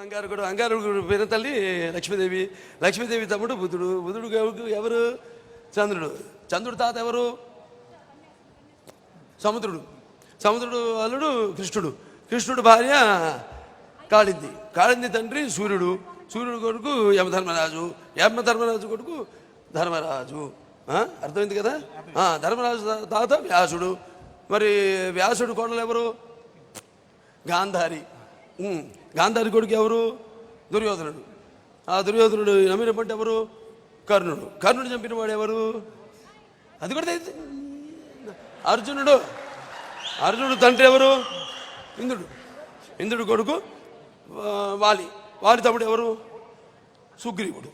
అంగారకుడు పేరు తల్లి లక్ష్మీదేవి. లక్ష్మీదేవి తమ్ముడు బుధుడు. బుధుడు ఎవరు? చంద్రుడు. చంద్రుడు తాత ఎవరు? సముద్రుడు. సముద్రుడు అల్లుడు కృష్ణుడు. కృష్ణుడు భార్య కాళింది. కాళింది తండ్రి సూర్యుడు. సూర్యుడు కొడుకు యమధర్మరాజు. యమధర్మరాజు కొడుకు ధర్మరాజు. అర్థమైంది కదా? ధర్మరాజు తాత వ్యాసుడు. మరి వ్యాసుడు కోడలు ఎవరు? గాంధారి. గాంధారి కొడుకు ఎవరు? దుర్యోధనుడు. ఆ దుర్యోధనుడు నమ్మిన పంట ఎవరు? కర్ణుడు. కర్ణుడు చంపిన వాడు ఎవరు? అది కూడా అర్జునుడు. అర్జునుడు తండ్రి ఎవరు? ఇంద్రుడు. ఇంద్రుడు కొడుకు వాలి. వాలి తమ్ముడు ఎవరు? సుగ్రీవుడు.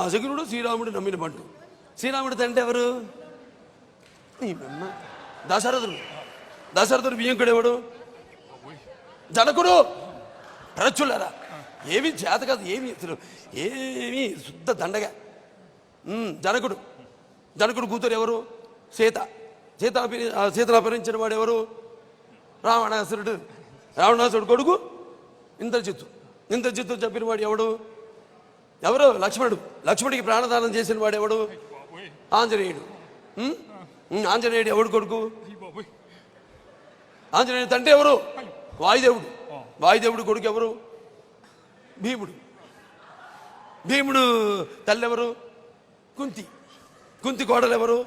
సుగ్రీవుడు శ్రీరాముడు నమ్మిన పండు. శ్రీరాముడు తండ్రి ఎవరు? దశరథుడు. దశరథుడు బియ్యంకుడు ఎవడు? జనకుడు. ప్రచులరా ఏమి చేత కాదు, ఏమి ఏమి శుద్ధ దండగా. జనకుడు. జనకుడు కూతురు ఎవరు? సీత. సీతను అపహరించిన వాడు ఎవరు? రావణాసురుడు. రావణాసురుడు కొడుకు ఇంద్రజిత్తు. ఇంద్రజిత్తు చెప్పిన వాడు ఎవడు? ఎవరు? లక్ష్మణుడు. లక్ష్మణుడికి ప్రాణదానం చేసిన వాడు ఎవడు? ఆంజనేయుడు. ఆంజనేయుడు ఎవడు కొడుకు? ఆంజనేయుడు తండ్రి ఎవరు? వాయుదేవుడు. వాయుదేవుడు కొడుకు ఎవరు? భీముడు. భీముడు తల్లి ఎవరు? కుంతి. కుంతి కోడలు ఎవరు?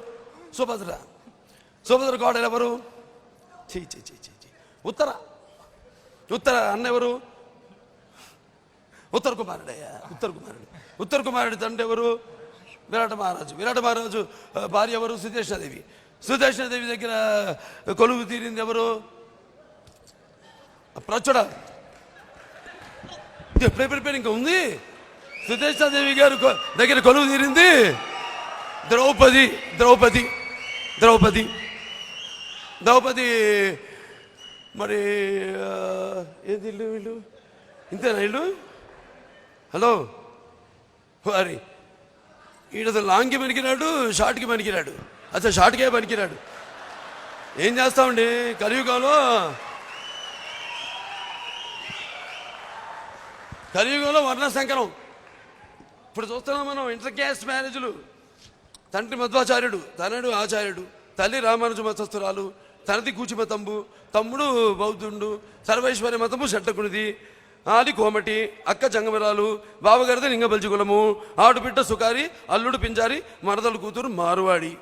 సుభద్ర. సుభద్ర కోడలు ఎవరు? ఉత్తర. ఉత్తర అన్న ఎవరు? ఉత్తర కుమారుడయ్యా. ఉత్తర కుమారుడు. ఉత్తర కుమారుడు తండ్రి ఎవరు? విరాట మహారాజు. విరాట మహారాజు భార్య ఎవరు? సుదేష్ణాదేవి. సుదేష్ణాదేవి దగ్గర కొలువు తీరింది ఎవరు? ప్రచుడ. ఎప్పుడెప్పుడు ఇంకా ఉంది. సుదేష్ణాదేవి గారు దగ్గర కొలువు తీరింది ద్రౌపది. ద్రౌపది. ద్రౌపది. ద్రౌపది. మరి ఏది ఇల్లు? వీళ్ళు ఇంతేనా ఇల్లు? హలో వారి ఈడతో లాంగ్కి పనికిరాడు, షార్ట్కి పనికిరాడు. అసలు షార్ట్కే పనికిరాడు. ఏం చేస్తామండి కలియుగంలో? కలియుగంలో వర్ణ సంకరం. ఇప్పుడు చూస్తున్నాం మనం ఇంటర్ క్యాస్ట్ మ్యారేజ్లు. తండ్రి మధ్వాచార్యుడు, తనడు ఆచార్యుడు, తల్లి రామానుజ మతస్థురాలు, తనది కూచిమతంబు, తమ్ముడు బౌద్ధుడు, సర్వేశ్వరి మతము శట్టకునిది, ఆది కోమటి, అక్క జంగమరాలు, బావగారిది లింగబల్జి కులము, ఆడుబిడ్డ సుకారి, అల్లుడు పింజారి, మరదలు కూతురు మారువాడి.